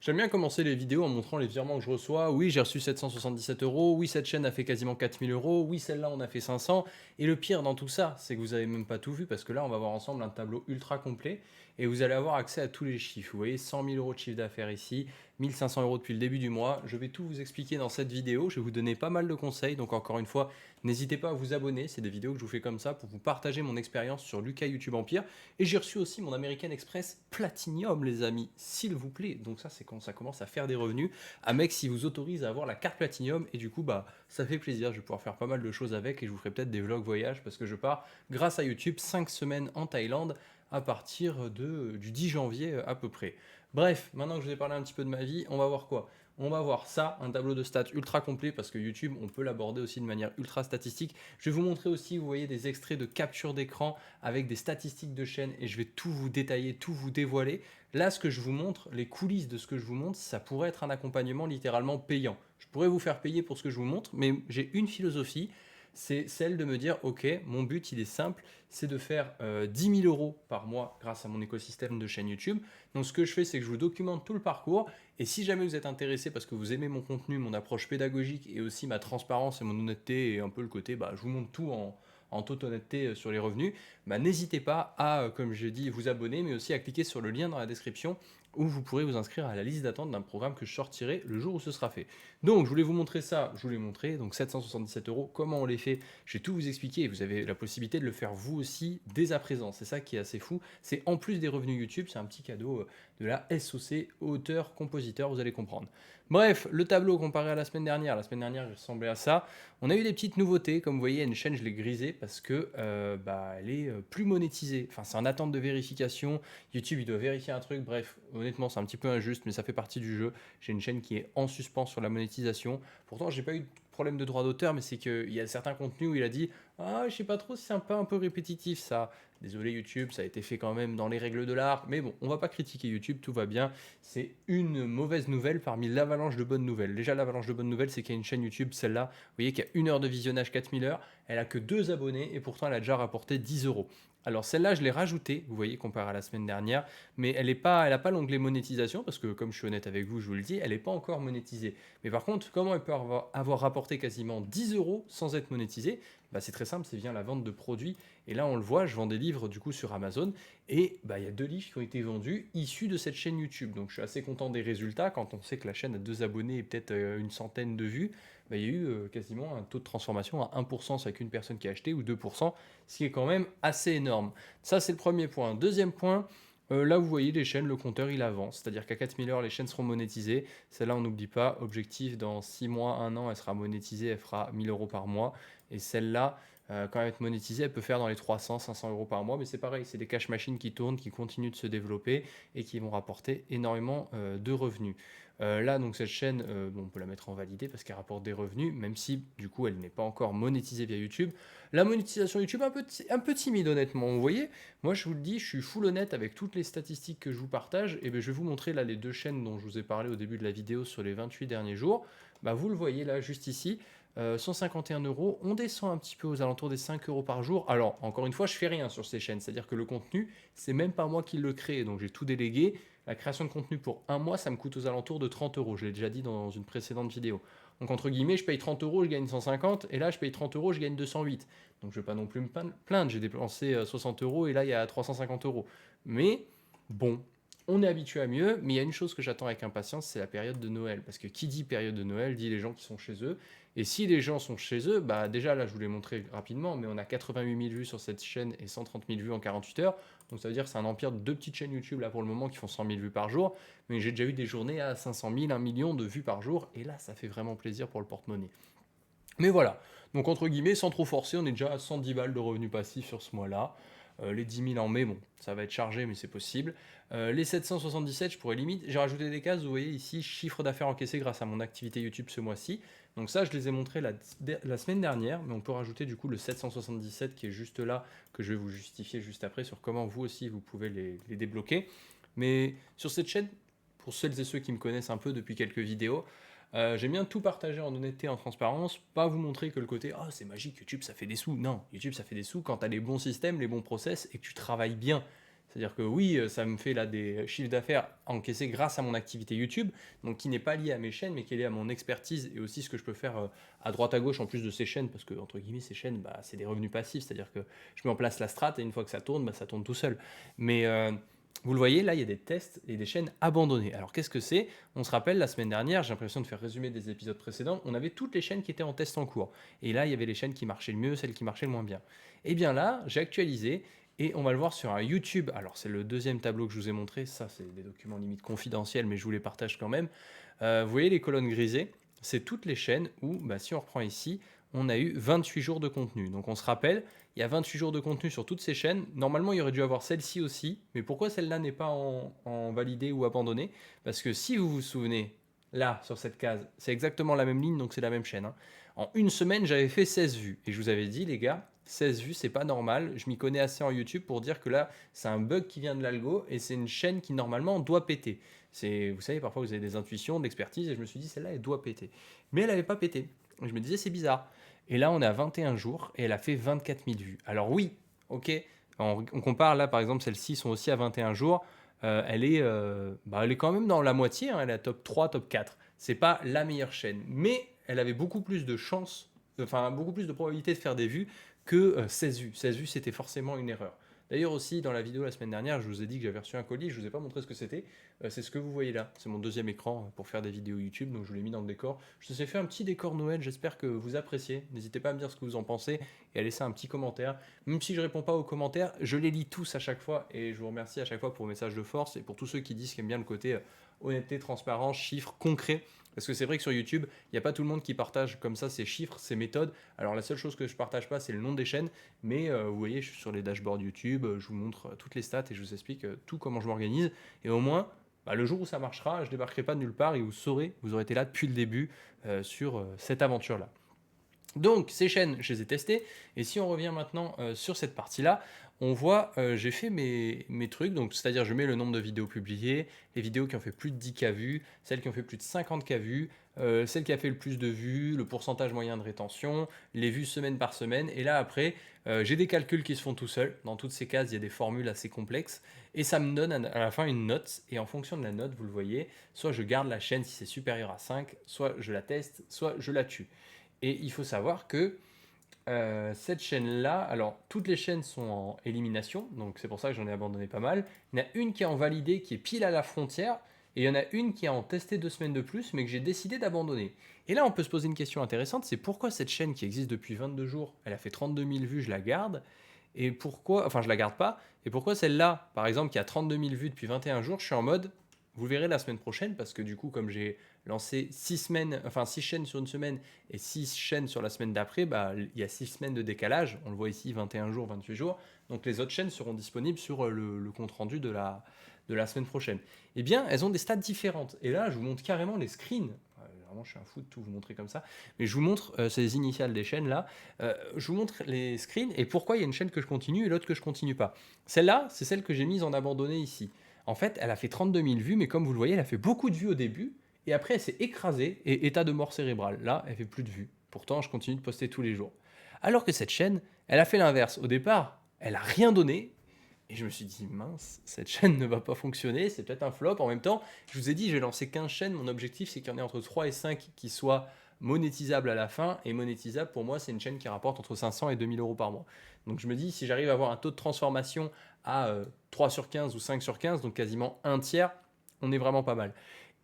J'aime bien commencer les vidéos en montrant les virements que je reçois. Oui, j'ai reçu 777 euros. Oui, cette chaîne a fait quasiment 4000 euros. Oui, celle-là, on a fait 500. Et le pire dans tout ça, c'est que vous avez même pas tout vu parce que là, on va voir ensemble un tableau ultra complet et vous allez avoir accès à tous les chiffres. Vous voyez, 100 000 euros de chiffre d'affaires ici, 1500 euros depuis le début du mois. Je vais tout vous expliquer dans cette vidéo. Je vais vous donner pas mal de conseils. Donc, encore une fois, n'hésitez pas à vous abonner. C'est des vidéos que je vous fais comme ça pour vous partager mon expérience sur Lucas YouTube Empire. Et j'ai reçu aussi mon American Express Platinum, les amis, s'il vous plaît. Donc ça, c'est quand ça commence à faire des revenus. Un mec, s'il vous autorise à avoir la carte Platinum, et du coup, bah, ça fait plaisir. Je vais pouvoir faire pas mal de choses avec, et je vous ferai peut-être des vlogs voyage, parce que je pars, grâce à YouTube, 5 semaines en Thaïlande, à partir du 10 janvier à peu près. Bref, maintenant que je vous ai parlé un petit peu de ma vie, on va voir quoi? On va voir ça, un tableau de stats ultra complet, parce que YouTube, on peut l'aborder aussi de manière ultra statistique. Je vais vous montrer aussi, vous voyez, des extraits de capture d'écran avec des statistiques de chaîne, et je vais tout vous détailler, tout vous dévoiler. Là, ce que je vous montre, les coulisses de ce que je vous montre, ça pourrait être un accompagnement littéralement payant. Je pourrais vous faire payer pour ce que je vous montre, mais j'ai une philosophie, c'est celle de me dire, ok, mon but, il est simple, c'est de faire 10 000 euros par mois grâce à mon écosystème de chaîne YouTube. Donc ce que je fais, c'est que je vous documente tout le parcours, et si jamais vous êtes intéressé parce que vous aimez mon contenu, mon approche pédagogique, et aussi ma transparence et mon honnêteté, et un peu le côté, bah, je vous montre tout en toute honnêteté sur les revenus, bah, n'hésitez pas à, comme je dis, vous abonner, mais aussi à cliquer sur le lien dans la description où vous pourrez vous inscrire à la liste d'attente d'un programme que je sortirai le jour où ce sera fait. Donc, je voulais vous montrer ça, je vous l'ai montré, donc 777 euros, comment on les fait, je vais tout vous expliquer et vous avez la possibilité de le faire vous aussi dès à présent. C'est ça qui est assez fou, c'est en plus des revenus YouTube, c'est un petit cadeau de la SOC, auteur-compositeur, vous allez comprendre. Bref, le tableau comparé à la semaine dernière, il ressemblait à ça. On a eu des petites nouveautés, comme vous voyez, une chaîne, je l'ai grisée parce que bah, elle est plus monétisée. Enfin, c'est en attente de vérification. YouTube, il doit vérifier un truc. Bref, honnêtement, c'est un petit peu injuste, mais ça fait partie du jeu. J'ai une chaîne qui est en suspens sur la monétisation. Pourtant, j'ai pas eu de problème de droit d'auteur, mais c'est qu'il y a certains contenus où il a dit ah, je sais pas trop si c'est un peu répétitif ça. Désolé YouTube, ça a été fait quand même dans les règles de l'art. Mais bon, on va pas critiquer YouTube, tout va bien. C'est une mauvaise nouvelle parmi l'avalanche de bonnes nouvelles. Déjà, l'avalanche de bonnes nouvelles, c'est qu'il y a une chaîne YouTube, celle-là, vous voyez qu'il y a 1 heure de visionnage, 4000 heures. Elle a que 2 abonnés et pourtant elle a déjà rapporté 10 euros. Alors celle-là, je l'ai rajoutée, vous voyez, comparé à la semaine dernière, mais elle n'a pas l'onglet monétisation, parce que comme je suis honnête avec vous, je vous le dis, elle n'est pas encore monétisée. Mais par contre, comment elle peut avoir rapporté quasiment 10 euros sans être monétisée? Bah, c'est très simple, c'est via la vente de produits. Et là, on le voit, je vends des livres du coup sur Amazon, et bah, il y a 2 livres qui ont été vendus issus de cette chaîne YouTube. Donc je suis assez content des résultats, quand on sait que la chaîne a 2 abonnés et peut-être une centaine de vues, bah, il y a eu quasiment un taux de transformation à 1% avec une personne qui a acheté, ou 2%, ce qui est quand même assez énorme. Ça, c'est le premier point. Deuxième point, là, vous voyez les chaînes, le compteur, il avance. C'est-à-dire qu'à 4000 heures, les chaînes seront monétisées. Celle-là, on n'oublie pas, objectif, dans 6 mois, 1 an, elle sera monétisée, elle fera 1000 euros par mois. Et celle-là, quand elle va être monétisée, elle peut faire dans les 300, 500 euros par mois. Mais c'est pareil, c'est des cash machines qui tournent, qui continuent de se développer et qui vont rapporter énormément de revenus. Là, donc cette chaîne, bon, on peut la mettre en validé parce qu'elle rapporte des revenus, même si du coup elle n'est pas encore monétisée via YouTube. La monétisation YouTube, un peu timide honnêtement, vous voyez. Moi je vous le dis, je suis full honnête avec toutes les statistiques que je vous partage, et ben, je vais vous montrer là les 2 chaînes dont je vous ai parlé au début de la vidéo sur les 28 derniers jours. Bah, vous le voyez là, juste ici, 151 euros, on descend un petit peu aux alentours des 5 euros par jour. Alors, encore une fois, je fais rien sur ces chaînes, c'est-à-dire que le contenu, c'est même pas moi qui le crée, donc j'ai tout délégué. La création de contenu pour 1 mois, ça me coûte aux alentours de 30 euros. Je l'ai déjà dit dans une précédente vidéo. Donc, entre guillemets, je paye 30 euros, je gagne 150. Et là, je paye 30 euros, je gagne 208. Donc, je ne vais pas non plus me plaindre. J'ai dépensé 60 euros et là, il y a 350 euros. Mais bon, on est habitué à mieux. Mais il y a une chose que j'attends avec impatience, c'est la période de Noël. Parce que qui dit période de Noël dit les gens qui sont chez eux. Et si les gens sont chez eux, bah déjà là, je vous l'ai montré rapidement, mais on a 88 000 vues sur cette chaîne et 130 000 vues en 48 heures. Donc ça veut dire que c'est un empire de 2 petites chaînes YouTube là pour le moment qui font 100 000 vues par jour. Mais j'ai déjà eu des journées à 500 000, 1 million de vues par jour. Et là, ça fait vraiment plaisir pour le porte-monnaie. Mais voilà, donc entre guillemets, sans trop forcer, on est déjà à 110 balles de revenus passifs sur ce mois-là. Les 10 000 en mai, bon, ça va être chargé, mais c'est possible. Les 777, je pourrais limite. J'ai rajouté des cases, vous voyez ici, chiffre d'affaires encaissé grâce à mon activité YouTube ce mois-ci. Donc ça, je les ai montrés la semaine dernière, mais on peut rajouter du coup le 777 qui est juste là, que je vais vous justifier juste après sur comment vous aussi vous pouvez les débloquer. Mais sur cette chaîne, pour celles et ceux qui me connaissent un peu depuis quelques vidéos, j'aime bien tout partager en honnêteté, en transparence, pas vous montrer que le côté «Ah, c'est magique, YouTube ça fait des sous». Non, YouTube ça fait des sous quand tu as les bons systèmes, les bons process et que tu travailles bien. C'est-à-dire que oui, ça me fait là des chiffres d'affaires encaissés grâce à mon activité YouTube, donc qui n'est pas lié à mes chaînes, mais qui est lié à mon expertise et aussi ce que je peux faire à droite à gauche en plus de ces chaînes, parce que entre guillemets ces chaînes, bah, c'est des revenus passifs, c'est-à-dire que je mets en place la strat et une fois que ça tourne, bah, ça tourne tout seul. Mais vous le voyez, là, il y a des tests et des chaînes abandonnées. Alors qu'est-ce que c'est? On se rappelle, la semaine dernière, j'ai l'impression de faire résumer des épisodes précédents, on avait toutes les chaînes qui étaient en test en cours. Et là, il y avait les chaînes qui marchaient le mieux, celles qui marchaient le moins bien. Et bien là, j'ai actualisé et on va le voir sur un YouTube. Alors c'est le deuxième tableau que je vous ai montré, ça c'est des documents limite confidentiels, mais je vous les partage quand même. Vous voyez les colonnes grisées? C'est toutes les chaînes où, bah, si on reprend ici, on a eu 28 jours de contenu. Donc on se rappelle, il y a 28 jours de contenu sur toutes ces chaînes. Normalement, il y aurait dû avoir celle-ci aussi. Mais pourquoi celle-là n'est pas en validé ou abandonné? Parce que si vous vous souvenez, là, sur cette case, c'est exactement la même ligne, donc c'est la même chaîne, hein. En une semaine, j'avais fait 16 vues. Et je vous avais dit, les gars, 16 vues, c'est pas normal. Je m'y connais assez en YouTube pour dire que là, c'est un bug qui vient de l'algo et c'est une chaîne qui, normalement, doit péter. Vous savez, parfois, vous avez des intuitions, de l'expertise et je me suis dit, celle-là, elle doit péter. Mais elle n'avait pas pété. Et je me disais, c'est bizarre. Et là, on est à 21 jours et elle a fait 24 000 vues. Alors oui, ok, on compare là, par exemple, celles-ci sont aussi à 21 jours. Elle est quand même dans la moitié, hein, elle est à top 3, top 4. C'est pas la meilleure chaîne, mais elle avait beaucoup plus de chances, enfin beaucoup plus de probabilité de faire des vues que 16 vues. 16 vues, c'était forcément une erreur. D'ailleurs aussi, dans la vidéo la semaine dernière, je vous ai dit que j'avais reçu un colis, je ne vous ai pas montré ce que c'était. C'est ce que vous voyez là. C'est mon deuxième écran pour faire des vidéos YouTube, donc je l'ai mis dans le décor. Je vous ai fait un petit décor Noël, j'espère que vous appréciez. N'hésitez pas à me dire ce que vous en pensez et à laisser un petit commentaire. Même si je ne réponds pas aux commentaires, je les lis tous à chaque fois et je vous remercie à chaque fois pour vos messages de force et pour tous ceux qui disent qu'ils aiment bien le côté honnêteté, transparence, chiffres, concrets. Parce que c'est vrai que sur YouTube, il n'y a pas tout le monde qui partage comme ça ces chiffres, ces méthodes. Alors la seule chose que je ne partage pas, c'est le nom des chaînes. Mais vous voyez, je suis sur les dashboards YouTube, je vous montre toutes les stats et je vous explique tout comment je m'organise. Et au moins, bah, le jour où ça marchera, je ne débarquerai pas de nulle part et vous saurez, vous aurez été là depuis le début sur cette aventure-là. Donc ces chaînes, je les ai testées. Et si on revient maintenant sur cette partie-là, on voit, j'ai fait mes trucs. Donc c'est-à-dire je mets le nombre de vidéos publiées, les vidéos qui ont fait plus de 10K vues, celles qui ont fait plus de 50K vues, celle qui a fait le plus de vues, le pourcentage moyen de rétention, les vues semaine par semaine. Et là après, j'ai des calculs qui se font tout seuls. Dans toutes ces cases, il y a des formules assez complexes. Et ça me donne à la fin une note. Et en fonction de la note, vous le voyez, soit je garde la chaîne si c'est supérieur à 5, soit je la teste, soit je la tue. Et il faut savoir que cette chaîne-là, alors toutes les chaînes sont en élimination, donc c'est pour ça que j'en ai abandonné pas mal. Il y en a une qui est en validé, qui est pile à la frontière, et il y en a une qui est en testé 2 semaines de plus, mais que j'ai décidé d'abandonner. Et là, on peut se poser une question intéressante, c'est pourquoi cette chaîne qui existe depuis 22 jours, elle a fait 32 000 vues, je la garde, et pourquoi, enfin je la garde pas, et pourquoi celle-là, par exemple, qui a 32 000 vues depuis 21 jours, je suis en mode, vous le verrez la semaine prochaine, parce que du coup, comme j'ai lancé 6 chaînes sur une semaine et 6 chaînes sur la semaine d'après, bah, il y a 6 semaines de décalage. On le voit ici, 21 jours, 28 jours. Donc les autres chaînes seront disponibles sur le compte rendu de la semaine prochaine. Eh bien, elles ont des stats différentes. Et là, je vous montre carrément les screens. Vraiment, je suis un fou de tout vous montrer comme ça. Mais je vous montre ces initiales des chaînes là. Je vous montre les screens et pourquoi il y a une chaîne que je continue et l'autre que je continue pas. Celle-là, c'est celle que j'ai mise en abandonné ici. En fait, elle a fait 32 000 vues, mais comme vous le voyez, elle a fait beaucoup de vues au début. Et après, elle s'est écrasée et état de mort cérébrale. Là, elle fait plus de vues. Pourtant, je continue de poster tous les jours. Alors que cette chaîne, elle a fait l'inverse. Au départ, elle a rien donné. Et je me suis dit, mince, cette chaîne ne va pas fonctionner, c'est peut-être un flop. En même temps, je vous ai dit, j'ai lancé 15 chaînes. Mon objectif, c'est qu'il y en ait entre 3 et 5 qui soient monétisables à la fin. Et monétisable, pour moi, c'est une chaîne qui rapporte entre 500 et 2000 euros par mois. Donc je me dis, si j'arrive à avoir un taux de transformation à 3 sur 15 ou 5 sur 15, donc quasiment un tiers, on est vraiment pas mal.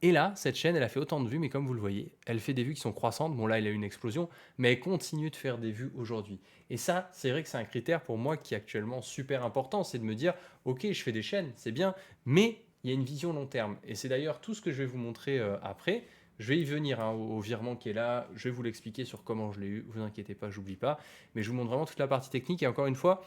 Et là, cette chaîne, elle a fait autant de vues, mais comme vous le voyez, elle fait des vues qui sont croissantes. Bon, là, il a eu une explosion, mais elle continue de faire des vues aujourd'hui. Et ça, c'est vrai que c'est un critère pour moi qui est actuellement super important, c'est de me dire, ok, je fais des chaînes, c'est bien, mais il y a une vision long terme. Et c'est d'ailleurs tout ce que je vais vous montrer après. Je vais y venir hein, au virement qui est là, je vais vous l'expliquer sur comment je l'ai eu, vous inquiétez pas, j'oublie pas, mais je vous montre vraiment toute la partie technique. Et encore une fois,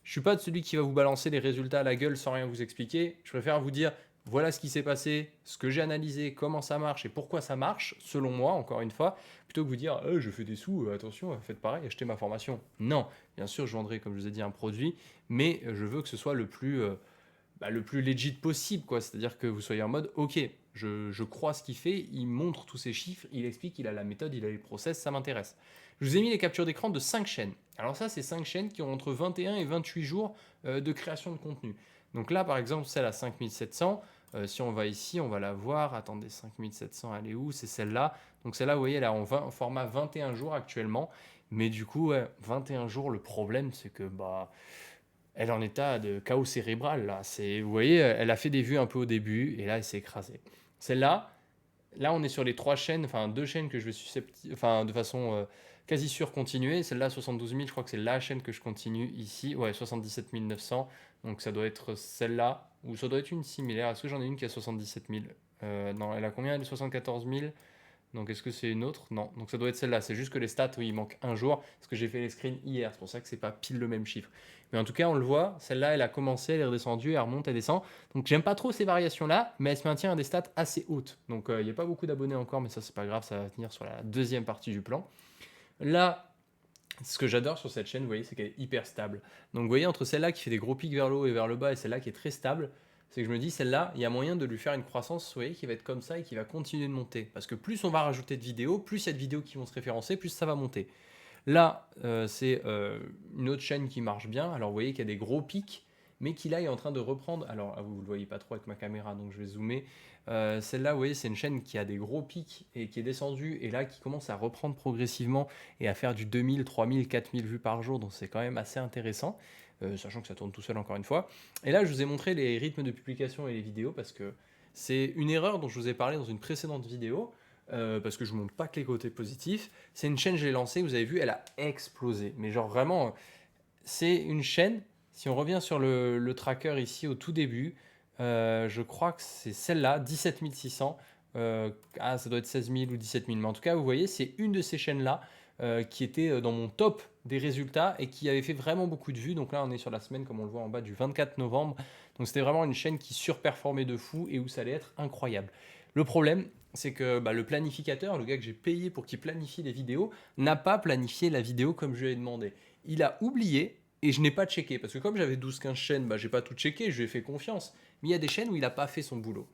je suis pas de celui qui va vous balancer les résultats à la gueule sans rien vous expliquer. Je préfère vous dire, voilà ce qui s'est passé, ce que j'ai analysé, comment ça marche et pourquoi ça marche, selon moi, encore une fois, plutôt que vous dire je fais des sous, attention, faites pareil, achetez ma formation. Non, bien sûr, je vendrai, comme je vous ai dit, un produit, mais je veux que ce soit le plus legit possible, quoi. C'est-à-dire que vous soyez en mode ok, je crois ce qu'il fait, il montre tous ces chiffres, il explique, il a la méthode, il a les process, ça m'intéresse. Je vous ai mis les captures d'écran de 5 chaînes. Alors ça, c'est 5 chaînes qui ont entre 21 et 28 jours de création de contenu. Donc là, par exemple, celle à 5700, si on va ici, on va la voir. Attendez, 5700, elle est où? C'est celle-là. Donc celle-là, vous voyez, elle est en format 21 jours actuellement. Mais du coup, ouais, 21 jours, le problème, c'est que bah, elle est en état de chaos cérébral, là. Vous voyez, elle a fait des vues un peu au début, et là, elle s'est écrasée. Celle-là, là, on est sur les trois chaînes, enfin deux chaînes que je vais enfin de façon quasi sûre continuer. Celle-là, 72 000, je crois que c'est la chaîne que je continue ici. Ouais, 77 900. Donc ça doit être celle-là, ou ça doit être une similaire. Est-ce que j'en ai une qui a 77 000? Non, elle a combien? Elle est 74 000. Donc est-ce que c'est une autre? Non. Donc ça doit être celle-là. C'est juste que les stats, oui, il manque un jour, parce que j'ai fait les screens hier. C'est pour ça que c'est pas pile le même chiffre. Mais en tout cas, on le voit, celle-là, elle a commencé, elle est redescendue, elle remonte, elle descend. Donc j'aime pas trop ces variations-là, mais elle se maintient à des stats assez hautes. Donc il n'y a pas beaucoup d'abonnés encore, mais ça c'est pas grave, ça va venir sur la deuxième partie du plan. Là, ce que j'adore sur cette chaîne, vous voyez, c'est qu'elle est hyper stable. Donc vous voyez, entre celle-là qui fait des gros pics vers le haut et vers le bas, et celle-là qui est très stable, c'est que je me dis, celle-là, il y a moyen de lui faire une croissance, vous voyez, qui va être comme ça et qui va continuer de monter. Parce que plus on va rajouter de vidéos, plus il y a de vidéos qui vont se référencer, plus ça va monter. Là, c'est une autre chaîne qui marche bien. Alors, vous voyez qu'il y a des gros pics, mais qui là est en train de reprendre. Alors, vous ne le voyez pas trop avec ma caméra, donc je vais zoomer. Celle-là, vous voyez, c'est une chaîne qui a des gros pics et qui est descendue, et là qui commence à reprendre progressivement et à faire du 2000, 3000, 4000 vues par jour. Donc, c'est quand même assez intéressant, sachant que ça tourne tout seul encore une fois. Et là, je vous ai montré les rythmes de publication et les vidéos parce que c'est une erreur dont je vous ai parlé dans une précédente vidéo. Parce que je ne montre pas que les côtés positifs. C'est une chaîne que j'ai lancée, vous avez vu, elle a explosé. Mais genre vraiment, c'est une chaîne, si on revient sur le tracker ici au tout début, je crois que c'est celle-là, 17 600. Ça doit être 16 000 ou 17 000. Mais en tout cas, vous voyez, c'est une de ces chaînes-là qui était dans mon top des résultats et qui avait fait vraiment beaucoup de vues. Donc là, on est sur la semaine, comme on le voit en bas, du 24 novembre. Donc c'était vraiment une chaîne qui surperformait de fou et où ça allait être incroyable. Le problème, c'est que le planificateur, le gars que j'ai payé pour qu'il planifie les vidéos, n'a pas planifié la vidéo comme je lui ai demandé. Il a oublié et je n'ai pas checké. Parce que comme j'avais 12-15 chaînes, j'ai pas tout checké, je lui ai fait confiance. Mais il y a des chaînes où il n'a pas fait son boulot.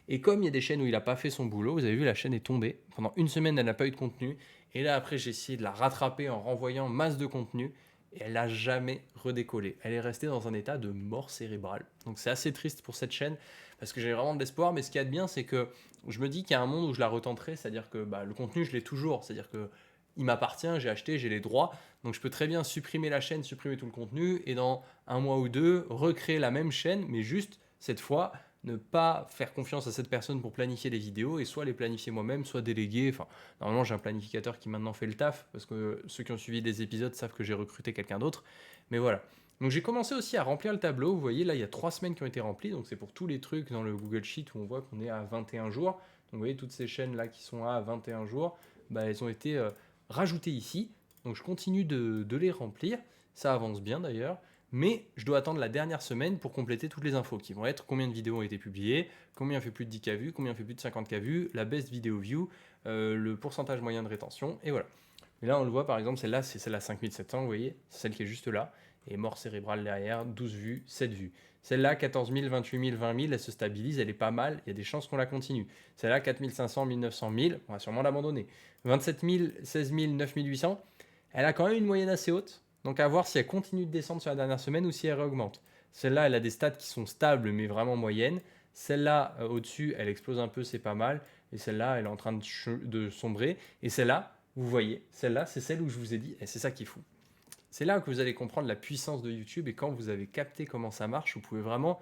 Et comme il y a des chaînes où il n'a pas fait son boulot, vous avez vu, la chaîne est tombée. Pendant une semaine, elle n'a pas eu de contenu. Et là, après, j'ai essayé de la rattraper en renvoyant masse de contenu. Et elle n'a jamais redécollé. Elle est restée dans un état de mort cérébrale. Donc c'est assez triste pour cette chaîne parce que j'ai vraiment de l'espoir. Mais ce qu'il y a de bien, c'est que je me dis qu'il y a un monde où je la retenterai. C'est-à-dire que le contenu, je l'ai toujours. C'est-à-dire que il m'appartient, j'ai acheté, j'ai les droits. Donc je peux très bien supprimer la chaîne, supprimer tout le contenu. Et dans un mois ou deux, recréer la même chaîne. Mais juste, cette fois, ne pas faire confiance à cette personne pour planifier les vidéos et soit les planifier moi-même, soit déléguer. Enfin, normalement, j'ai un planificateur qui maintenant fait le taf parce que ceux qui ont suivi des épisodes savent que j'ai recruté quelqu'un d'autre. Mais voilà. Donc j'ai commencé aussi à remplir le tableau. Vous voyez, là, il y a 3 semaines qui ont été remplies. Donc c'est pour tous les trucs dans le Google Sheet où on voit qu'on est à 21 jours. Donc vous voyez, toutes ces chaînes-là qui sont à 21 jours, elles ont été rajoutées ici. Donc je continue de les remplir. Ça avance bien d'ailleurs. Mais je dois attendre la dernière semaine pour compléter toutes les infos qui vont être combien de vidéos ont été publiées, combien fait plus de 10K vues, combien fait plus de 50K vues, la best vidéo view, le pourcentage moyen de rétention, et voilà. Et là, on le voit par exemple, celle-là, c'est celle à 5700, vous voyez, c'est celle qui est juste là, et mort cérébrale derrière, 12 vues, 7 vues. Celle-là, 14 000, 28 000, 20 000, elle se stabilise, elle est pas mal, il y a des chances qu'on la continue. Celle-là, 4 500, 1 900 000, on va sûrement l'abandonner. 27 000, 16 000, 9 800, elle a quand même une moyenne assez haute. Donc à voir si elle continue de descendre sur la dernière semaine ou si elle réaugmente. Celle-là, elle a des stats qui sont stables mais vraiment moyennes. Celle-là, au-dessus, elle explose un peu, c'est pas mal. Et celle-là, elle est en train de sombrer. Et celle-là, vous voyez, celle-là, c'est celle où je vous ai dit, et c'est ça qui est fou. C'est là que vous allez comprendre la puissance de YouTube et quand vous avez capté comment ça marche, vous pouvez vraiment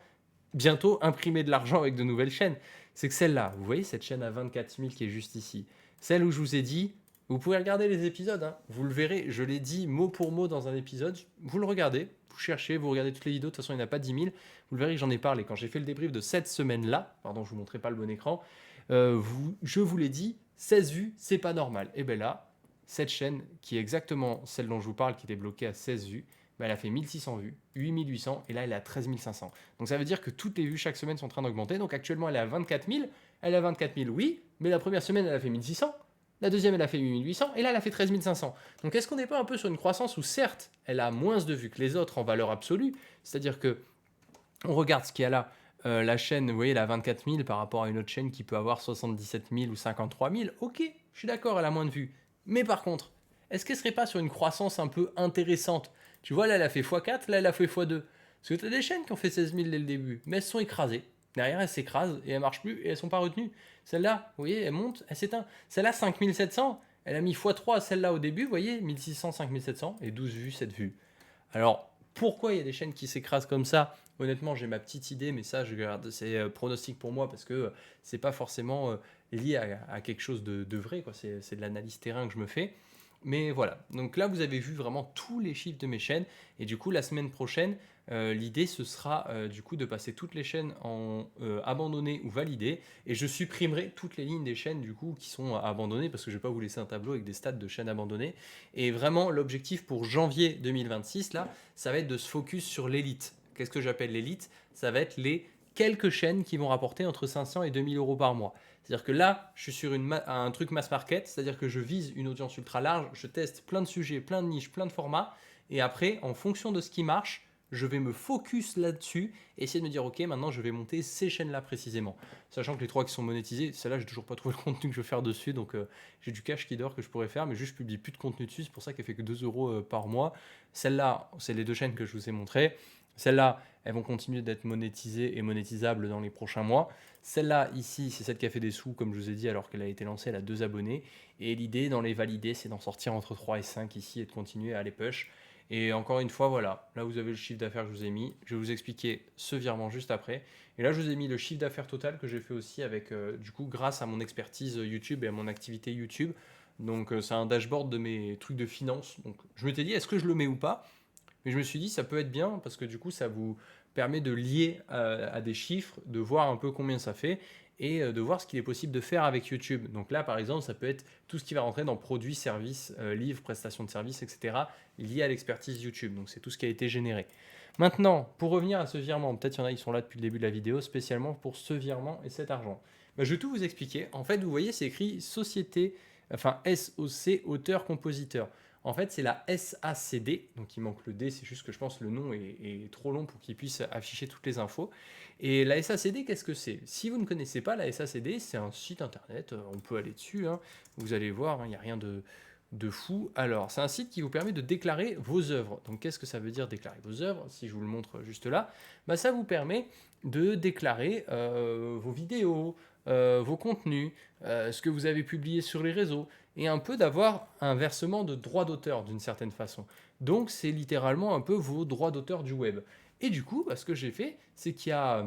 bientôt imprimer de l'argent avec de nouvelles chaînes. C'est que celle-là, vous voyez cette chaîne à 24 000 qui est juste ici. Celle où je vous ai dit, vous pouvez regarder les épisodes, hein. Vous le verrez, je l'ai dit mot pour mot dans un épisode, vous le regardez, vous cherchez, vous regardez toutes les vidéos, de toute façon il n'y en a pas 10 000, vous le verrez que j'en ai parlé. Quand j'ai fait le débrief de cette semaine-là, pardon je ne vous montrais pas le bon écran, je vous l'ai dit, 16 vues, c'est pas normal. Et bien là, cette chaîne qui est exactement celle dont je vous parle, qui était bloquée à 16 vues, elle a fait 1600 vues, 8800 et là elle est à 13 500. Donc ça veut dire que toutes les vues chaque semaine sont en train d'augmenter. Donc actuellement elle est à 24 000, elle est à 24 000 oui, mais la première semaine elle a fait 1600. La deuxième, elle a fait 8800 et là, elle a fait 13 500. Donc, est-ce qu'on n'est pas un peu sur une croissance où, certes, elle a moins de vues que les autres en valeur absolue, c'est-à-dire que on regarde ce qu'il y a là, la chaîne, vous voyez, elle a 24 000 par rapport à une autre chaîne qui peut avoir 77 000 ou 53 000. Ok, je suis d'accord, elle a moins de vues. Mais par contre, est-ce qu'elle serait pas sur une croissance un peu intéressante? Tu vois, là, elle a fait x4, là, elle a fait x2. Parce que tu as des chaînes qui ont fait 16 000 dès le début, mais elles se sont écrasées. Derrière, elles s'écrasent et elles marchent plus et elles sont pas retenues. Celle-là, vous voyez, elle monte, elle s'éteint. Celle-là, 5700, elle a mis x3 à celle-là au début, vous voyez, 1600, 5700 et 12 vues, 7 vues. Alors, pourquoi il y a des chaînes qui s'écrasent comme ça? Honnêtement, j'ai ma petite idée, mais ça, je garde, c'est pronostic pour moi parce que c'est pas forcément lié à quelque chose de vrai, quoi. C'est de l'analyse terrain que je me fais. Mais voilà, donc là vous avez vu vraiment tous les chiffres de mes chaînes et du coup la semaine prochaine, l'idée ce sera du coup de passer toutes les chaînes en abandonnées ou validées et je supprimerai toutes les lignes des chaînes du coup qui sont abandonnées parce que je ne vais pas vous laisser un tableau avec des stats de chaînes abandonnées. Et vraiment l'objectif pour janvier 2026 là, ça va être de se focus sur l'élite. Qu'est-ce que j'appelle l'élite? Ça va être les quelques chaînes qui vont rapporter entre 500 et 2000 euros par mois. C'est-à-dire que là, je suis sur un truc mass market, c'est-à-dire que je vise une audience ultra large, je teste plein de sujets, plein de niches, plein de formats, et après, en fonction de ce qui marche, je vais me focus là-dessus et essayer de me dire, ok, maintenant je vais monter ces chaînes-là précisément. Sachant que les 3 qui sont monétisées, celles-là, j'ai toujours pas trouvé le contenu que je veux faire dessus, donc j'ai du cash qui dort que je pourrais faire, mais juste je publie plus de contenu dessus, c'est pour ça qu'elle fait que 2 euros par mois. Celle-là, c'est les 2 chaînes que je vous ai montrées. Celles-là, elles vont continuer d'être monétisées et monétisables dans les prochains mois. Celle-là, ici, c'est celle qui a fait des sous, comme je vous ai dit, alors qu'elle a été lancée, elle a 2 abonnés. Et l'idée, dans les validés, c'est d'en sortir entre 3 et 5 ici et de continuer à les push. Et encore une fois, voilà, là vous avez le chiffre d'affaires que je vous ai mis. Je vais vous expliquer ce virement juste après. Et là, je vous ai mis le chiffre d'affaires total que j'ai fait aussi avec, du coup, grâce à mon expertise YouTube et à mon activité YouTube. Donc, c'est un dashboard de mes trucs de finance. Donc, je m'étais dit, est-ce que je le mets ou pas? Mais je me suis dit, ça peut être bien parce que du coup, ça vous permet de lier à des chiffres, de voir un peu combien ça fait et de voir ce qu'il est possible de faire avec YouTube. Donc là, par exemple, ça peut être tout ce qui va rentrer dans produits, services, livres, prestations de services, etc., lié à l'expertise YouTube. Donc c'est tout ce qui a été généré. Maintenant, pour revenir à ce virement, peut-être il y en a qui sont là depuis le début de la vidéo, spécialement pour ce virement et cet argent. Ben, je vais tout vous expliquer. En fait, vous voyez, c'est écrit société, enfin SOC, auteur-compositeur. En fait, c'est la SACD, donc il manque le D, c'est juste que je pense que le nom est trop long pour qu'il puisse afficher toutes les infos. Et la SACD, qu'est-ce que c'est? Si vous ne connaissez pas, la SACD, c'est un site internet, on peut aller dessus, hein, vous allez voir, il n'y a rien de fou. Alors, c'est un site qui vous permet de déclarer vos œuvres. Donc, qu'est-ce que ça veut dire déclarer vos œuvres? Si je vous le montre juste là, bah, ça vous permet de déclarer vos vidéos, vos contenus, ce que vous avez publié sur les réseaux, et un peu d'avoir un versement de droits d'auteur d'une certaine façon. Donc, c'est littéralement un peu vos droits d'auteur du web. Et du coup, bah, ce que j'ai fait, c'est il y a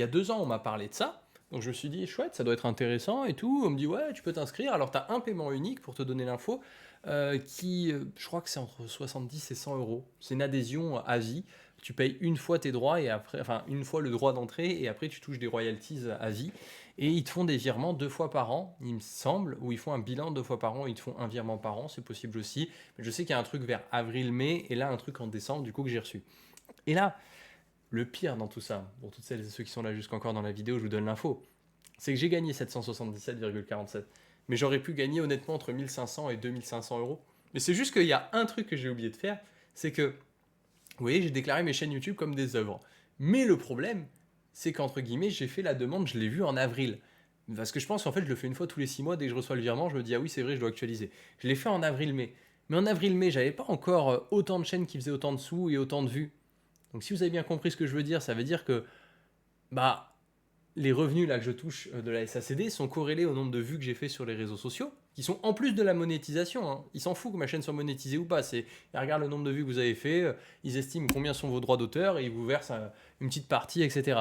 2 ans, on m'a parlé de ça. Donc je me suis dit, chouette, ça doit être intéressant et tout. On me dit, ouais, tu peux t'inscrire. Alors tu as un paiement unique pour te donner l'info, je crois que c'est entre 70 et 100 euros. C'est une adhésion à vie. Tu payes une fois tes droits et après, enfin une fois le droit d'entrée et après tu touches des royalties à vie. Et ils te font des virements 2 fois par an, il me semble, ou ils font un bilan 2 fois par an, ils te font un virement par an, c'est possible aussi. Mais je sais qu'il y a un truc vers avril-mai et là un truc en décembre du coup que j'ai reçu. Et là, le pire dans tout ça, pour toutes celles et ceux qui sont là jusqu'encore dans la vidéo, je vous donne l'info, c'est que j'ai gagné 777,47. Mais j'aurais pu gagner honnêtement entre 1500 et 2500 euros. Mais c'est juste qu'il y a un truc que j'ai oublié de faire, c'est que, vous voyez, j'ai déclaré mes chaînes YouTube comme des œuvres. Mais le problème, c'est qu'entre guillemets, j'ai fait la demande, je l'ai vue en avril. Parce que je pense qu'en fait, je le fais une fois tous les 6 mois, dès que je reçois le virement, je me dis, ah oui, c'est vrai, je dois actualiser. Je l'ai fait en avril-mai. Mais en avril-mai, j'avais pas encore autant de chaînes qui faisaient autant de sous et autant de vues. Donc si vous avez bien compris ce que je veux dire, ça veut dire que bah, les revenus là que je touche de la SACD sont corrélés au nombre de vues que j'ai fait sur les réseaux sociaux, qui sont en plus de la monétisation. Hein. Ils s'en foutent que ma chaîne soit monétisée ou pas. Ils regardent le nombre de vues que vous avez fait, ils estiment combien sont vos droits d'auteur et ils vous versent une petite partie, etc.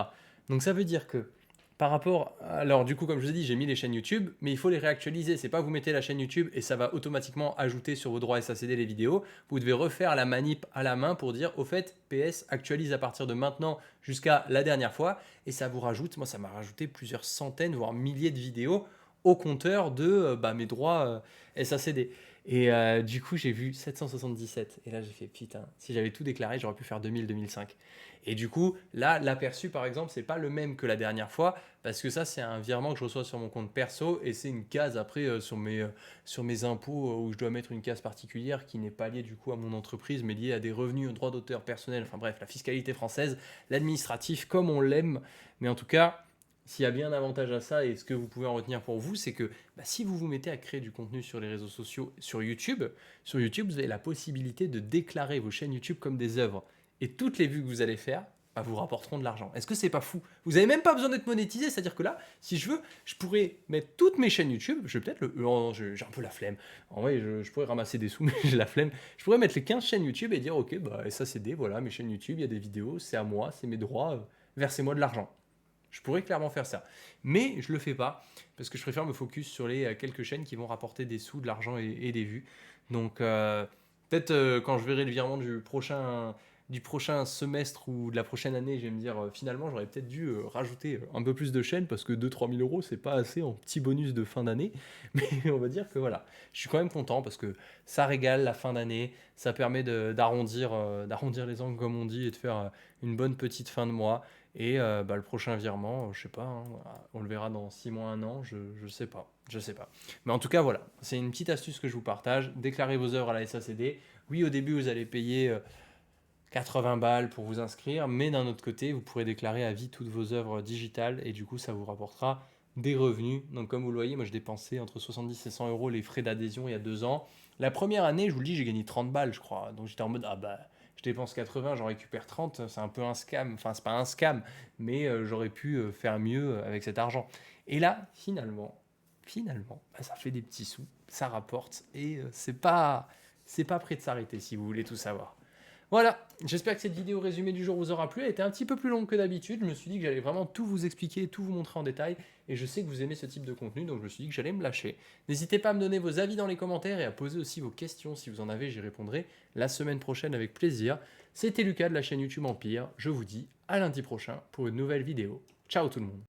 Donc ça veut dire que par rapport, alors du coup comme je vous ai dit, j'ai mis les chaînes YouTube, mais il faut les réactualiser. C'est pas vous mettez la chaîne YouTube et ça va automatiquement ajouter sur vos droits SACD les vidéos. Vous devez refaire la manip à la main pour dire au fait PS actualise à partir de maintenant jusqu'à la dernière fois et ça vous rajoute, moi ça m'a rajouté plusieurs centaines voire milliers de vidéos au compteur de mes droits SACD. Et du coup j'ai vu 777 et là j'ai fait putain, si j'avais tout déclaré j'aurais pu faire 2000-2005. Et du coup, là, l'aperçu, par exemple, c'est pas le même que la dernière fois, parce que ça, c'est un virement que je reçois sur mon compte perso, et c'est une case après sur mes impôts, où je dois mettre une case particulière qui n'est pas liée du coup à mon entreprise, mais liée à des revenus, aux droits d'auteur personnel, enfin bref, la fiscalité française, l'administratif comme on l'aime. Mais en tout cas, s'il y a bien un avantage à ça, et ce que vous pouvez en retenir pour vous, c'est que si vous vous mettez à créer du contenu sur les réseaux sociaux, sur YouTube, vous avez la possibilité de déclarer vos chaînes YouTube comme des œuvres. et toutes les vues que vous allez faire bah, vous rapporteront de l'argent. Est-ce que c'est pas fou? Vous n'avez même pas besoin d'être monétisé, c'est-à-dire que là, si je veux, je pourrais mettre toutes mes chaînes YouTube, je vais peut-être non, j'ai un peu la flemme. En vrai, je pourrais ramasser des sous, mais j'ai la flemme. Je pourrais mettre les 15 chaînes YouTube et dire, ok, bah, SACD, voilà, mes chaînes YouTube, il y a des vidéos, c'est à moi, c'est mes droits, versez-moi de l'argent. Je pourrais clairement faire ça. Mais je le fais pas, parce que je préfère me focus sur les quelques chaînes qui vont rapporter des sous, de l'argent et des vues. Donc, peut-être quand je verrai le virement du prochain semestre ou de la prochaine année, je vais me dire finalement j'aurais peut-être dû rajouter un peu plus de chaînes parce que 2-3 000 euros c'est pas assez en petit bonus de fin d'année. Mais on va dire que voilà, je suis quand même content parce que ça régale la fin d'année, ça permet d'arrondir les angles comme on dit et de faire une bonne petite fin de mois. Et bah, le prochain virement, je sais pas, hein, on le verra dans 6 mois, 1 an, je sais pas. Je sais pas. Mais en tout cas, voilà, c'est une petite astuce que je vous partage. Déclarez vos œuvres à la SACD. Oui, au début, vous allez payer 80 balles pour vous inscrire, mais d'un autre côté, vous pourrez déclarer à vie toutes vos œuvres digitales et du coup, ça vous rapportera des revenus. Donc, comme vous le voyez, moi, je dépensais entre 70 et 100 euros les frais d'adhésion il y a 2 ans. La première année, je vous le dis, j'ai gagné 30 balles, je crois. Donc, j'étais en mode, ah bah, je dépense 80, j'en récupère 30, c'est un peu un scam. Enfin, c'est pas un scam, mais j'aurais pu faire mieux avec cet argent. Et là, finalement, bah, ça fait des petits sous, ça rapporte et c'est pas prêt de s'arrêter si vous voulez tout savoir. Voilà, j'espère que cette vidéo résumée du jour vous aura plu. Elle était un petit peu plus longue que d'habitude. Je me suis dit que j'allais vraiment tout vous expliquer, tout vous montrer en détail. Et je sais que vous aimez ce type de contenu, donc je me suis dit que j'allais me lâcher. N'hésitez pas à me donner vos avis dans les commentaires et à poser aussi vos questions si vous en avez. J'y répondrai la semaine prochaine avec plaisir. C'était Lucas de la chaîne YouTube Empire. Je vous dis à lundi prochain pour une nouvelle vidéo. Ciao tout le monde.